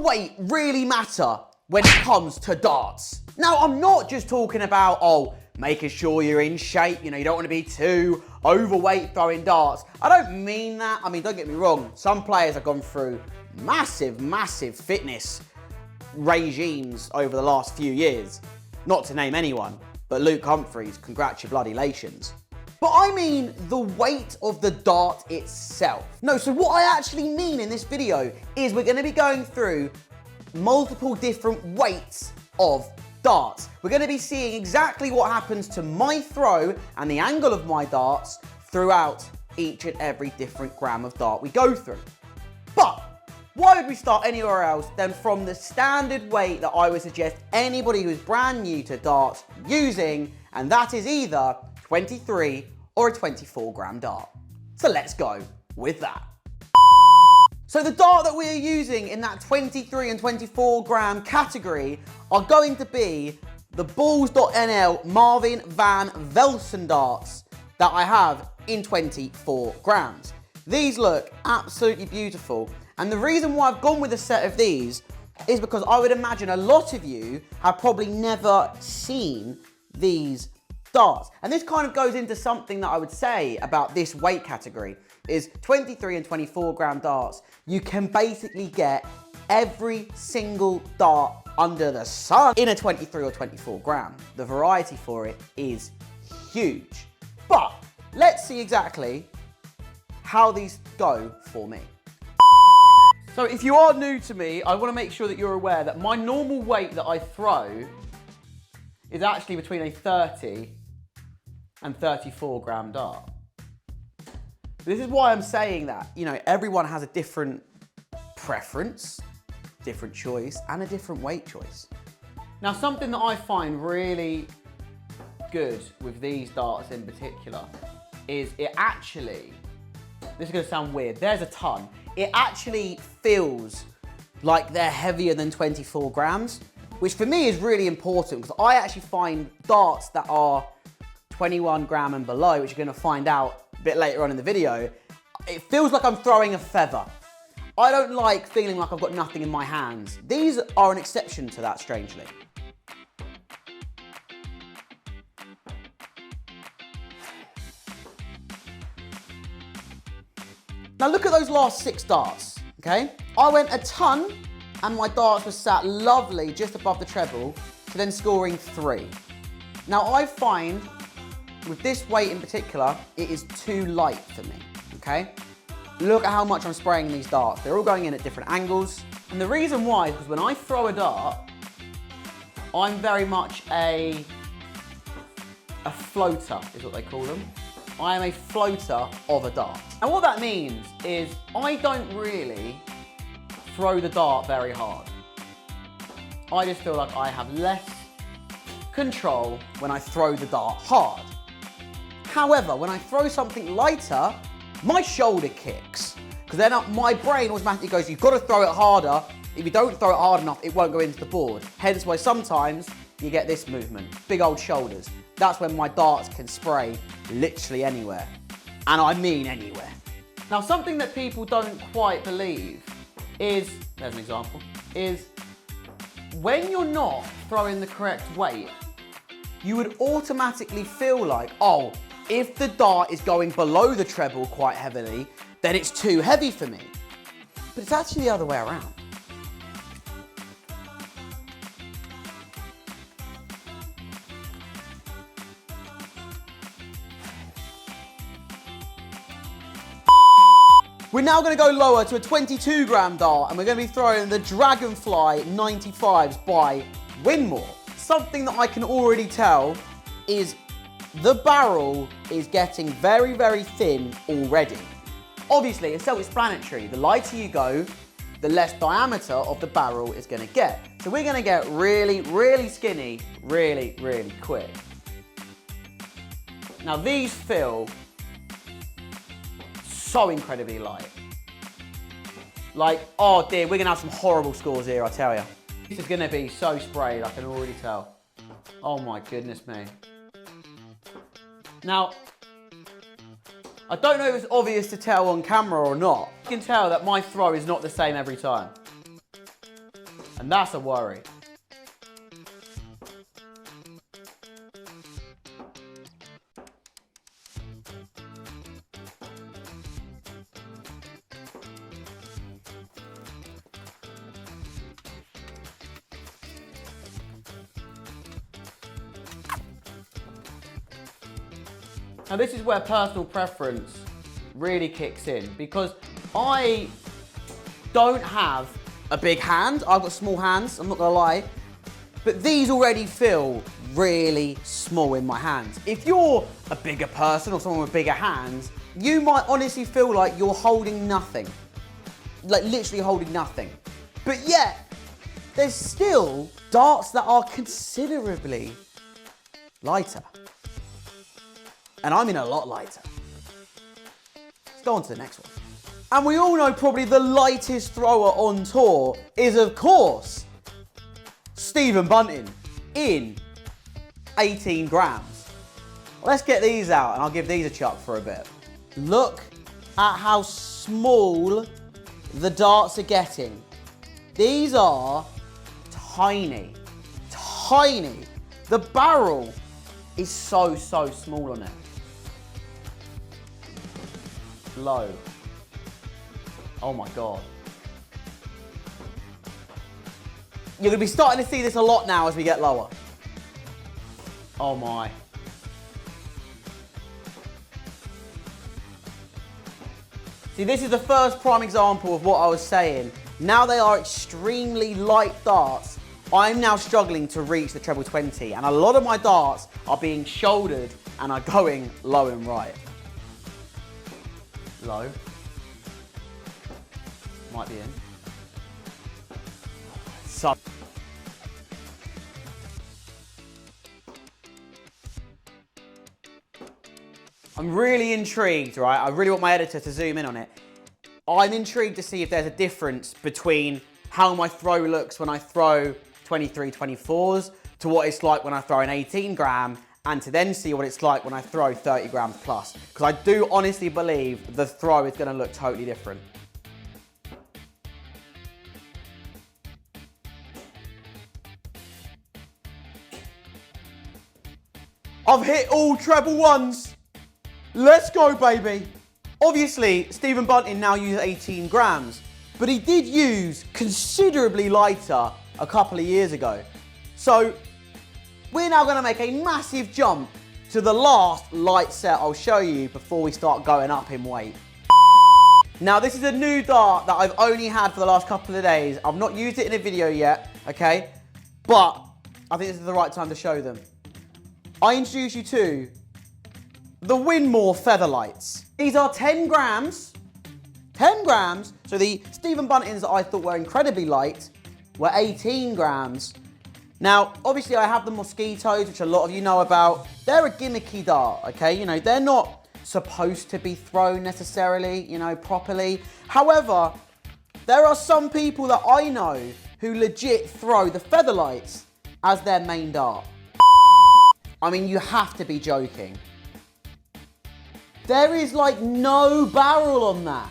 weight really matter when it comes to darts? Now, I'm not just talking about, making sure you're in shape, you don't want to be too overweight throwing darts. I don't mean that. I mean, don't get me wrong. Some players have gone through massive, massive fitness regimes over the last few years. Not to name anyone, but Luke Humphries, congratulations. But I mean the weight of the dart itself. No, so what I actually mean in this video is we're going to be going through multiple different weights of darts. We're going to be seeing exactly what happens to my throw and the angle of my darts throughout each and every different gram of dart we go through. But why would we start anywhere else than from the standard weight that I would suggest anybody who is brand new to darts using, and that is either 23 or a 24 gram dart. So let's go with that. So the dart that we are using in that 23 and 24 gram category are going to be the Balls.nl Marvin van Velsen darts that I have in 24 grams. These look absolutely beautiful. And the reason why I've gone with a set of these is because I would imagine a lot of you have probably never seen these darts. And this kind of goes into something that I would say about this weight category is 23 and 24 gram darts. You can basically get every single dart under the sun in a 23 or 24 gram. The variety for it is huge. But let's see exactly how these go for me. So if you are new to me, I want to make sure that you're aware that my normal weight that I throw is actually between a 30 and 34 gram dart. This is why I'm saying that, everyone has a different preference, different choice, and a different weight choice. Now, something that I find really good with these darts in particular is it actually, this is going to sound weird, there's a ton. It actually feels like they're heavier than 24 grams, which for me is really important because I actually find darts that are 21 gram and below, which you're going to find out a bit later on in the video, it feels like I'm throwing a feather. I don't like feeling like I've got nothing in my hands. These are an exception to that, strangely. Now look at those last 6 darts, okay? I went a ton and my darts were sat lovely just above the treble to then scoring 3. Now I find with this weight in particular, it is too light for me, okay? Look at how much I'm spraying these darts. They're all going in at different angles. And the reason why is because when I throw a dart, I'm very much a floater, is what they call them. I am a floater of a dart. And what that means is I don't really throw the dart very hard. I just feel like I have less control when I throw the dart hard. However, when I throw something lighter, my shoulder kicks. Because then my brain automatically goes, you've got to throw it harder. If you don't throw it hard enough, it won't go into the board. Hence why sometimes you get this movement, big old shoulders. That's when my darts can spray literally anywhere. And I mean anywhere. Now, something that people don't quite believe is, there's an example, is when you're not throwing the correct weight, you would automatically feel like, if the dart is going below the treble quite heavily, then it's too heavy for me. But it's actually the other way around. We're now going to go lower to a 22 gram dart and we're going to be throwing the Dragonfly 95s by Winmau. Something that I can already tell is the barrel is getting very, very thin already. Obviously, it's self-explanatory. The lighter you go, the less diameter of the barrel is going to get. So we're going to get really, really skinny, really, really quick. Now these feel so incredibly light. Like, oh dear, we're going to have some horrible scores here, I tell you. This is going to be so sprayed, I can already tell. Oh my goodness me. Now, I don't know if it's obvious to tell on camera or not. You can tell that my throw is not the same every time. And that's a worry. Now this is where personal preference really kicks in, because I don't have a big hand. I've got small hands, I'm not gonna lie, but these already feel really small in my hands. If you're a bigger person or someone with bigger hands, you might honestly feel like you're holding nothing. Like literally holding nothing. But yet, there's still darts that are considerably lighter. And I mean a lot lighter. Let's go on to the next one. And we all know probably the lightest thrower on tour is, of course, Stephen Bunting in 18 grams. Let's get these out and I'll give these a chuck for a bit. Look at how small the darts are getting. These are tiny, tiny. The barrel is so small on it. Low. Oh my God. You're gonna be starting to see this a lot now as we get lower. Oh my. See, this is the first prime example of what I was saying. Now they are extremely light darts. I'm now struggling to reach the treble 20, and a lot of my darts are being shouldered and are going low and right. Low. Might be in. Sub. I'm really intrigued, right? I really want my editor to zoom in on it. I'm intrigued to see if there's a difference between how my throw looks when I throw 23, 24s to what it's like when I throw an 18 gram, and to then see what it's like when I throw 30 grams plus. Because I do honestly believe the throw is going to look totally different. I've hit all treble ones. Let's go, baby. Obviously, Stephen Bunting now uses 18 grams, but he did use considerably lighter a couple of years ago. So we're now going to make a massive jump to the last light set I'll show you before we start going up in weight. Now, this is a new dart that I've only had for the last couple of days. I've not used it in a video yet, okay? But I think this is the right time to show them. I introduce you to the Winmore Featherlights. These are 10 grams. 10 grams. So the Stephen Buntings that I thought were incredibly light were 18 grams. Now, obviously I have the Mosquitoes, which a lot of you know about. They're a gimmicky dart, okay? You know, they're not supposed to be thrown necessarily, you know, properly. However, there are some people that I know who legit throw the Featherlights as their main dart. I mean, you have to be joking. There is like no barrel on that.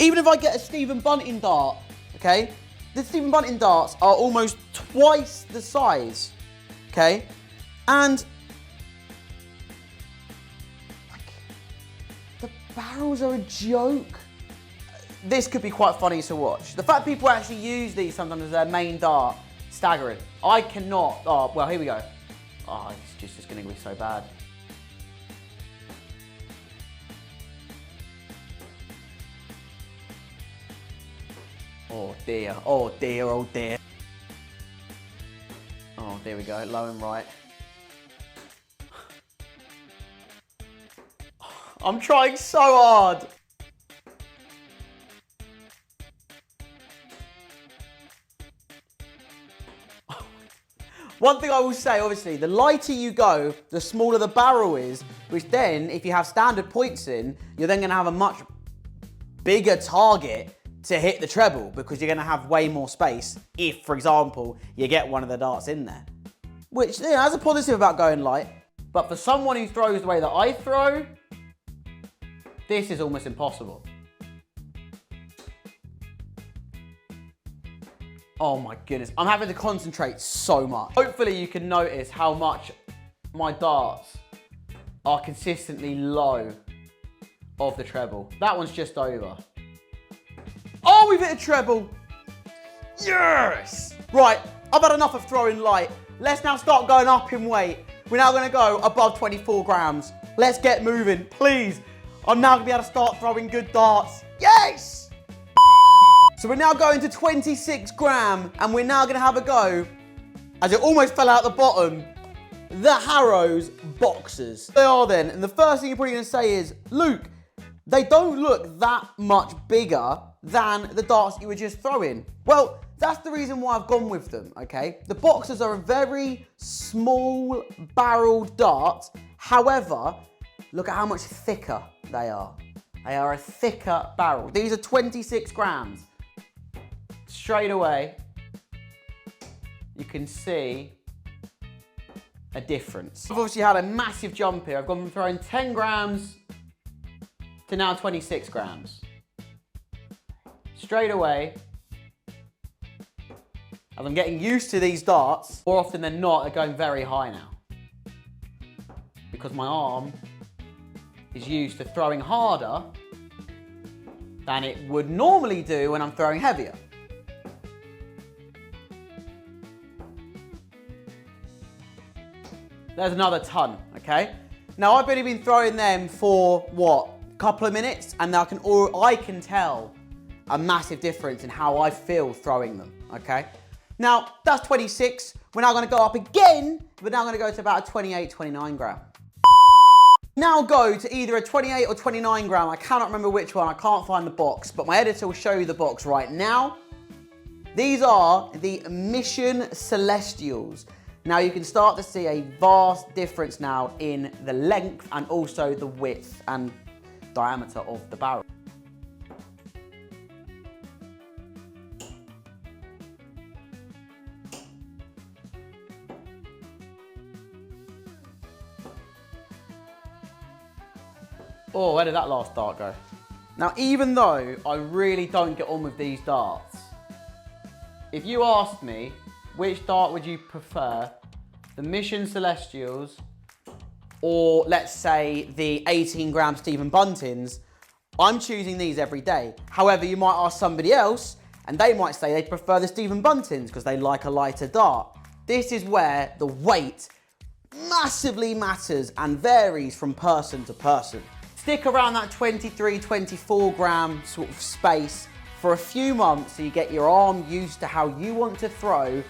Even if I get a Stephen Bunting dart, okay? The Stephen Bunting darts are almost twice the size, okay? And like, the barrels are a joke. This could be quite funny to watch. The fact people actually use these sometimes as their main dart, staggering. I cannot, oh, well, here we go. Oh, it's just gonna be so bad. Oh dear, oh dear, oh dear. Oh, there we go, low and right. I'm trying so hard. One thing I will say, obviously, the lighter you go, the smaller the barrel is, which then, if you have standard points in, you're then going to have a much bigger target to hit the treble, because you're going to have way more space if, for example, you get one of the darts in there. Which, you know, has a positive about going light, but for someone who throws the way that I throw, this is almost impossible. Oh my goodness, I'm having to concentrate so much. Hopefully you can notice how much my darts are consistently low of the treble. That one's just over. Oh, we've hit a treble. Yes! Right, I've had enough of throwing light. Let's now start going up in weight. We're now gonna go above 24 grams. Let's get moving, please. I'm now gonna be able to start throwing good darts. Yes! So we're now going to 26 gram, and we're now gonna have a go, as it almost fell out the bottom, the Harrows Boxers. They are then, and the first thing you're probably gonna say is, Luke, they don't look that much bigger than the darts you were just throwing. Well, that's the reason why I've gone with them, okay? The Boxers are a very small barreled dart. However, look at how much thicker they are. They are a thicker barrel. These are 26 grams. Straight away, you can see a difference. I've obviously had a massive jump here. I've gone from throwing 10 grams to now 26 grams. Straight away, as I'm getting used to these darts, more often than not, they're going very high now. Because my arm is used to throwing harder than it would normally do when I'm throwing heavier. There's another ton, okay? Now I've only been throwing them for, what, a couple of minutes, and I can tell a massive difference in how I feel throwing them, okay? Now, that's 26. We're now gonna go up again. We're now gonna go to about a 28, 29 gram. Now go to either a 28 or 29 gram. I cannot remember which one. I can't find the box, but my editor will show you the box right now. These are the Mission Celestials. Now you can start to see a vast difference now in the length and also the width and diameter of the barrel. Oh, where did that last dart go? Now, even though I really don't get on with these darts, if you asked me, which dart would you prefer, the Mission Celestials or let's say the 18 gram Stephen Buntings, I'm choosing these every day. However, you might ask somebody else and they might say they prefer the Stephen Buntings because they like a lighter dart. This is where the weight massively matters and varies from person to person. Stick around that 23, 24 gram sort of space for a few months so you get your arm used to how you want to throw,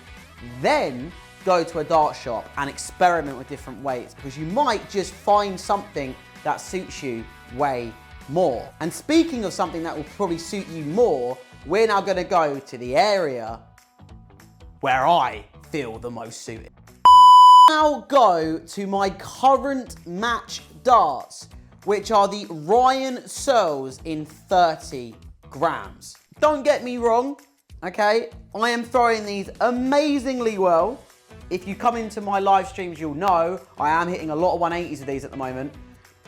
then go to a dart shop and experiment with different weights because you might just find something that suits you way more. And speaking of something that will probably suit you more, we're now going to go to the area where I feel the most suited. Now go to my current match darts, which are the Ryan Searles in 30 grams. Don't get me wrong, okay? I am throwing these amazingly well. If you come into my live streams, you'll know I am hitting a lot of 180s of these at the moment.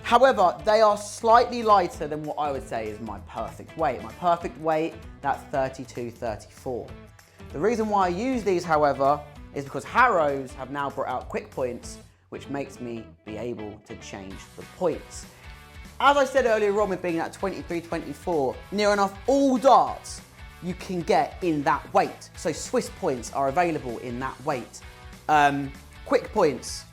However, they are slightly lighter than what I would say is my perfect weight. My perfect weight, that's 32, 34. The reason why I use these, however, is because Harrows have now brought out quick points, which makes me be able to change the points. As I said earlier on with being at 23, 24, near enough all darts you can get in that weight. So Swiss points are available in that weight. Quick points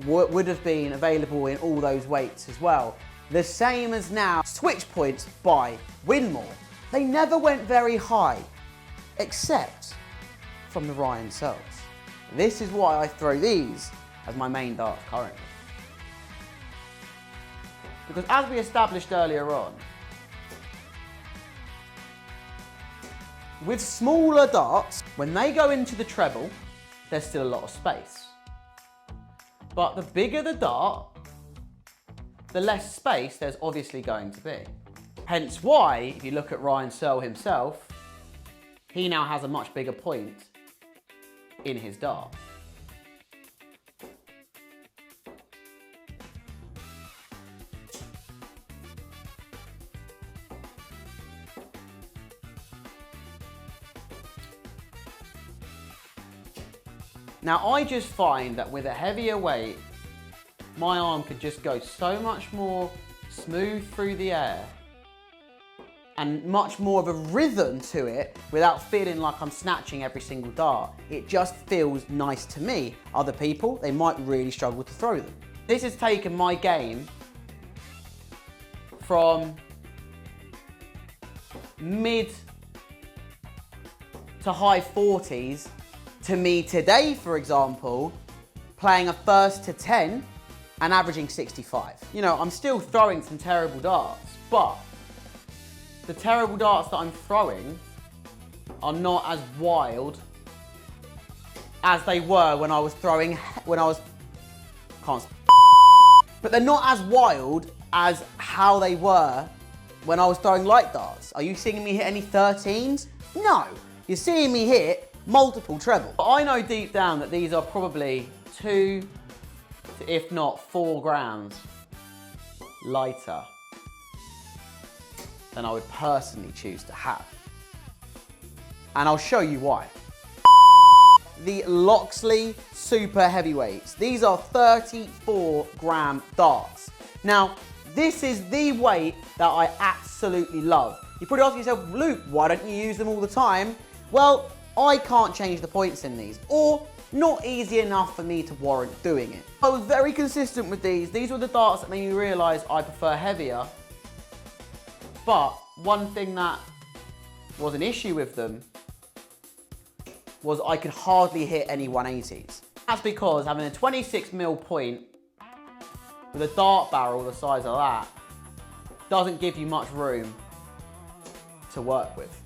would have been available in all those weights as well. The same as now, switch points by Winmore. They never went very high, except from the Ryan Searles. This is why I throw these as my main darts currently. Because as we established earlier on, with smaller darts, when they go into the treble, there's still a lot of space. But the bigger the dart, the less space there's obviously going to be. Hence why, if you look at Ryan Searle himself, he now has a much bigger point in his dart. Now, I just find that with a heavier weight, my arm could just go so much more smooth through the air and much more of a rhythm to it without feeling like I'm snatching every single dart. It just feels nice to me. Other people, they might really struggle to throw them. This has taken my game from mid to high 40s to me today, for example, playing a first to 10 and averaging 65. You know, I'm still throwing some terrible darts, but the terrible darts that I'm throwing are not as wild as they were when I was throwing, but they're not as wild as how they were when I was throwing light darts. Are you seeing me hit any 13s? No, you're seeing me hit multiple treble. But I know deep down that these are probably 2 to, if not 4 grams lighter than I would personally choose to have. And I'll show you why. The Loxley Super Heavyweights. These are 34 gram darts. Now, this is the weight that I absolutely love. You're probably asking yourself, Luke, why don't you use them all the time? Well, I can't change the points in these, or not easy enough for me to warrant doing it. I was very consistent with these. These were the darts that made me realise I prefer heavier. But one thing that was an issue with them was I could hardly hit any 180s. That's because having a 26mm point with a dart barrel the size of that doesn't give you much room to work with.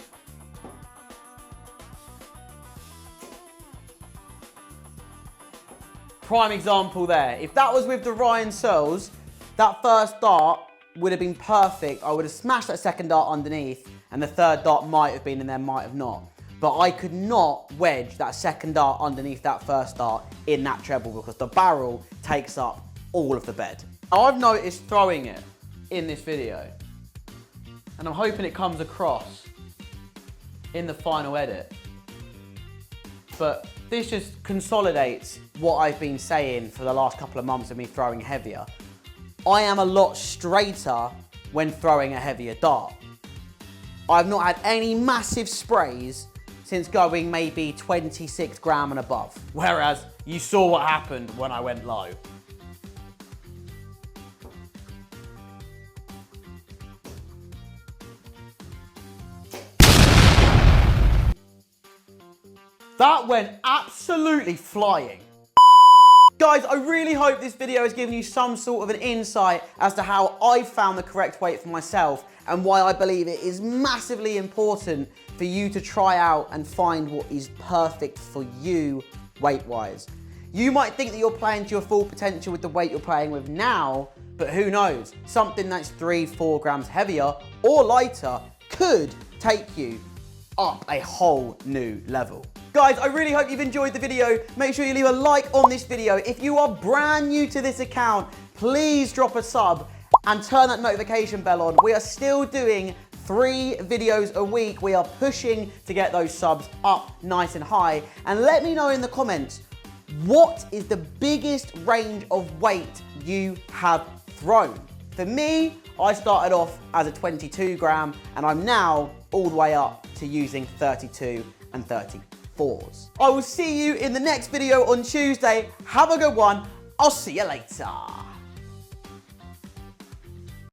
Prime example there. If that was with the Ryan Searles, that first dart would have been perfect. I would have smashed that second dart underneath and the third dart might have been and then might have not. But I could not wedge that second dart underneath that first dart in that treble because the barrel takes up all of the bed. Now, I've noticed throwing it in this video and I'm hoping it comes across in the final edit. But this just consolidates what I've been saying for the last couple of months of me throwing heavier. I am a lot straighter when throwing a heavier dart. I've not had any massive sprays since going maybe 26 gram and above. Whereas you saw what happened when I went low. That went absolutely flying. Guys, I really hope this video has given you some sort of an insight as to how I found the correct weight for myself and why I believe it is massively important for you to try out and find what is perfect for you weight-wise. You might think that you're playing to your full potential with the weight you're playing with now, but who knows? Something that's 3-4 grams heavier or lighter could take you up a whole new level. Guys, I really hope you've enjoyed the video. Make sure you leave a like on this video. If you are brand new to this account, please drop a sub and turn that notification bell on. We are still doing 3 videos a week. We are pushing to get those subs up nice and high. And let me know in the comments, what is the biggest range of weight you have thrown? For me, I started off as a 22 gram and I'm now all the way up to using 32 and 34s. I will see you in the next video on Tuesday. Have a good one. I'll see you later.